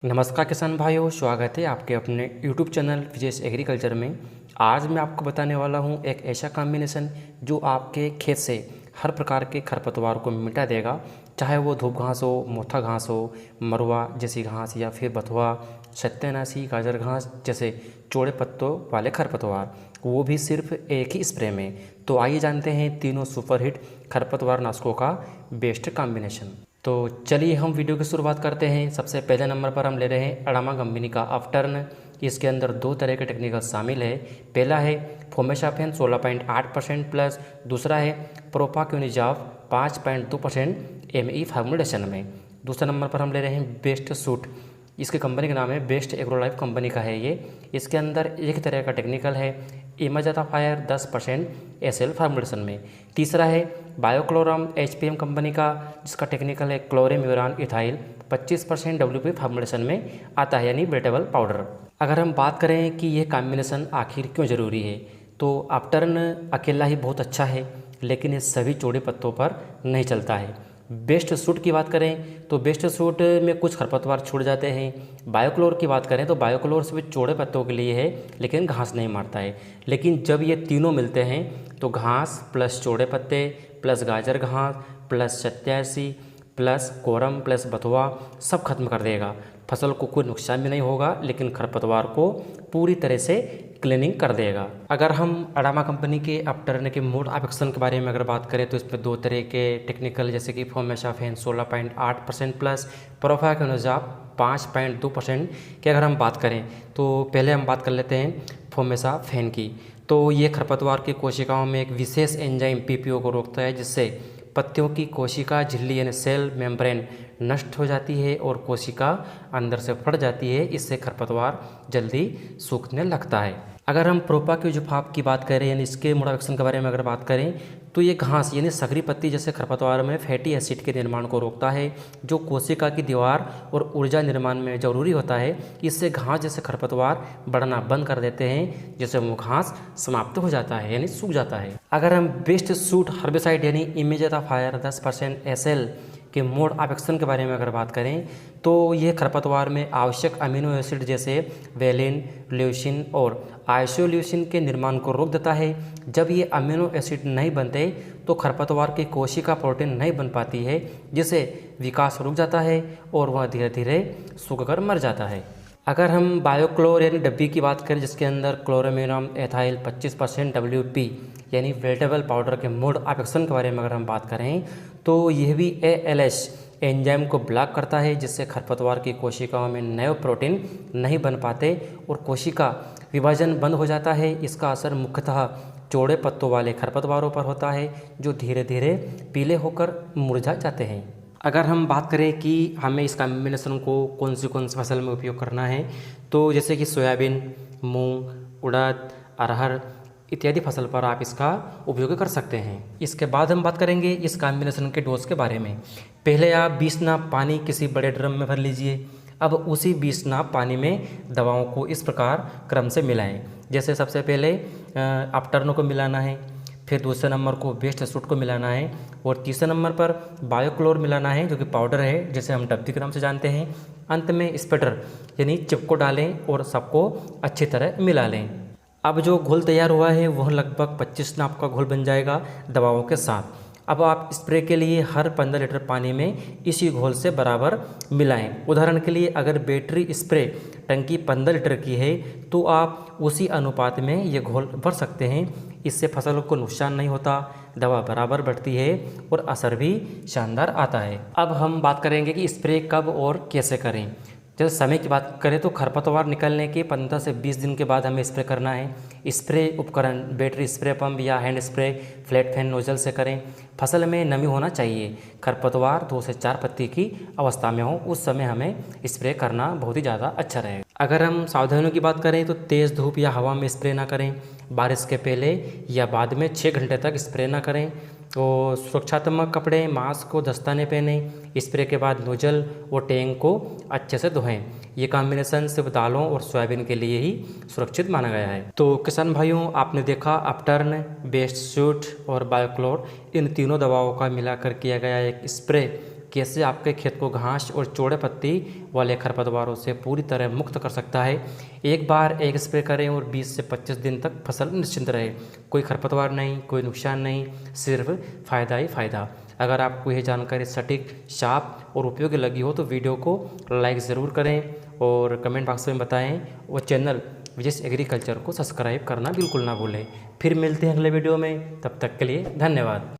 नमस्कार किसान भाइयों, स्वागत है आपके अपने YouTube चैनल विजेश एग्रीकल्चर में। आज मैं आपको बताने वाला हूं एक ऐसा कॉम्बिनेशन जो आपके खेत से हर प्रकार के खरपतवार को मिटा देगा, चाहे वो धूप घास हो, मोथा घास हो, मरुआ जैसी घास या फिर बथुआ, सत्यानाशी, गाजर घास जैसे चौड़े पत्तों वाले खरपतवार, वो भी सिर्फ एक ही स्प्रे में। तो आइए जानते हैं तीनों सुपरहिट खरपतवार नाशकों का बेस्ट कॉम्बिनेशन। तो चलिए हम वीडियो की शुरुआत करते हैं। सबसे पहले नंबर पर हम ले रहे हैं अडामा कंपनी का अपटर्न। इसके अंदर दो तरह के टेक्निकल शामिल है। पहला है फोमेसाफेन 16.8% प्लस, दूसरा है प्रोपाक्विनिजाव 5.2% ME फार्मूलेशन में। दूसरे नंबर पर हम ले रहे हैं बेस्ट सूट। इसकी कंपनी का नाम है बेस्ट एग्रोलाइफ कंपनी का है ये। इसके अंदर एक तरह का टेक्निकल है इमाजाताफायर 10% SL फार्मूलेशन में। तीसरा है बायोक्लोरम HPM कंपनी का, जिसका टेक्निकल है क्लोरेम्यूरान इथाइल 25% WP फार्मूलेशन में आता है, यानी वेटेबल पाउडर। अगर हम बात करें कि यह कॉम्बिनेशन आखिर क्यों ज़रूरी है, तो अपटर्न अकेला ही बहुत अच्छा है, लेकिन ये सभी चौड़े पत्तों पर नहीं चलता है। बेस्ट सूट की बात करें तो बेस्ट सूट में कुछ खरपतवार छूट जाते हैं। बायोक्लोर की बात करें तो बायोक्लोर सिर्फ चौड़े पत्तों के लिए है, लेकिन घास नहीं मारता है। लेकिन जब ये तीनों मिलते हैं तो घास प्लस चौड़े पत्ते प्लस गाजर घास प्लस सत्यासी प्लस कोरम प्लस बथुआ सब खत्म कर देगा। फसल को कोई नुकसान भी नहीं होगा, लेकिन खरपतवार को पूरी तरह से क्लीनिंग कर देगा। अगर हम अडामा कंपनी के अपटर्न के मोड ऑफ एक्शन के बारे में अगर बात करें तो इसमें दो तरह के टेक्निकल, जैसे कि फोमेसाफेन 16.8% प्लस, प्रोपाक्विनिजाव 5.2% की अगर हम बात करें तो पहले हम बात कर लेते हैं फोमेसाफेन की। तो ये खरपतवार की कोशिकाओं में एक विशेष एंजाइम PPO को रोकता है, जिससे पत्तियों की कोशिका झिल्ली यानी सेल मेम्ब्रेन नष्ट हो जाती है और कोशिका अंदर से फट जाती है। इससे खरपतवार जल्दी सूखने लगता है। अगर हम प्रोपाक्विनिजाव की बात करें यानी इसके मोड ऑफ एक्शन के बारे में अगर बात करें तो ये घास यानी सकरी पत्ती जैसे खरपतवार में फैटी एसिड के निर्माण को रोकता है, जो कोशिका की दीवार और ऊर्जा निर्माण में जरूरी होता है। इससे घास जैसे खरपतवार बढ़ना बंद कर देते हैं, जिससे वो घास समाप्त हो जाता है यानी सूख जाता है। अगर हम बेस्ट सूट हर्बिसाइड यानी इमेजाताफायर 10% SL के मोड ऑफ एक्शन के बारे में अगर बात करें तो ये खरपतवार में आवश्यक अमीनो एसिड जैसे वेलिन, ल्यूसिन और आइसोल्यूसिन के निर्माण को रोक देता है। जब ये अमीनो एसिड नहीं बनते तो खरपतवार की कोशिका प्रोटीन नहीं बन पाती है, जिससे विकास रुक जाता है और वह धीरे धीरे सूखकर मर जाता है। अगर हम बायोक्लोर यानी डब्बी की बात करें, जिसके अंदर क्लोरोम्यूरम एथाइल 25% WP यानी वेजिटेबल पाउडर के मोड ऑफ एक्शन के बारे में अगर हम बात करें तो यह भी ALS एंजाइम को ब्लॉक करता है, जिससे खरपतवार की कोशिकाओं में नए प्रोटीन नहीं बन पाते और कोशिका विभाजन बंद हो जाता है। इसका असर मुख्यतः चौड़े पत्तों वाले खरपतवारों पर होता है, जो धीरे धीरे पीले होकर मुरझा जाते हैं। अगर हम बात करें कि हमें इस कॉम्बिनेशन को कौन सी फसल में उपयोग करना है, तो जैसे कि सोयाबीन, मूंग, उड़द, अरहर इत्यादि फसल पर आप इसका उपयोग कर सकते हैं। इसके बाद हम बात करेंगे इस कॉम्बिनेशन के डोज के बारे में। पहले आप 20 नाप पानी किसी बड़े ड्रम में भर लीजिए। अब उसी 20 नाप पानी में दवाओं को इस प्रकार क्रम से मिलाएं। जैसे सबसे पहले अपटर्न को मिलाना है, फिर दूसरे नंबर को बेस्ट सूट को मिलाना है और तीसरे नंबर पर बायोक्लोर मिलाना है, जो कि पाउडर है जिसे हम डब्बी के नाम से जानते हैं। अंत में स्पेटर यानी चिप को डालें और सबको अच्छी तरह मिला लें। अब जो घोल तैयार हुआ है वह लगभग 25 नाप का घोल बन जाएगा दवाओं के साथ। अब आप स्प्रे के लिए हर 15 लीटर पानी में इसी घोल से बराबर मिलाएं। उदाहरण के लिए अगर बैटरी स्प्रे टंकी 15 लीटर की है तो आप उसी अनुपात में ये घोल भर सकते हैं। इससे फसल को नुकसान नहीं होता, दवा बराबर बढ़ती है और असर भी शानदार आता है। अब हम बात करेंगे कि स्प्रे कब और कैसे करें। जैसे समय की बात करें तो खरपतवार निकलने के 15 से 20 दिन के बाद हमें स्प्रे करना है। स्प्रे उपकरण बैटरी स्प्रे पंप या hand spray flat fan nozzle से करें। फसल में नमी होना चाहिए। खरपतवार 2 से 4 पत्ती की अवस्था में हो, उस समय हमें स्प्रे करना बहुत ही ज़्यादा अच्छा रहेगा। अगर हम सावधानियों की बात करें तो तेज़ धूप या हवा में स्प्रे ना करें। बारिश के पहले या बाद में 6 घंटे तक स्प्रे ना करें। और सुरक्षात्मक कपड़े, मास्क और दस्ताने पहने। स्प्रे के बाद नोजल और टैंक को अच्छे से धोएं। ये कॉम्बिनेशन सिर्फ दालों और सोयाबीन के लिए ही सुरक्षित माना गया है। तो किसान भाइयों, आपने देखा अपटर्न, बेस्ट सूट और बायोक्लोर इन तीनों दवाओं का मिलाकर किया गया एक स्प्रे कैसे आपके खेत को घास और चौड़े पत्ती वाले खरपतवारों से पूरी तरह मुक्त कर सकता है। एक बार एक स्प्रे करें और 20 से 25 दिन तक फसल निश्चिंत रहे। कोई खरपतवार नहीं, कोई नुकसान नहीं, सिर्फ फ़ायदा ही फ़ायदा। अगर आपको यह जानकारी सटीक, साफ और उपयोगी लगी हो तो वीडियो को लाइक ज़रूर करें और कमेंट बॉक्स में बताएं और चैनल विजय एग्रीकल्चर को सब्सक्राइब करना बिल्कुल ना भूलें। फिर मिलते हैं अगले वीडियो में, तब तक के लिए धन्यवाद।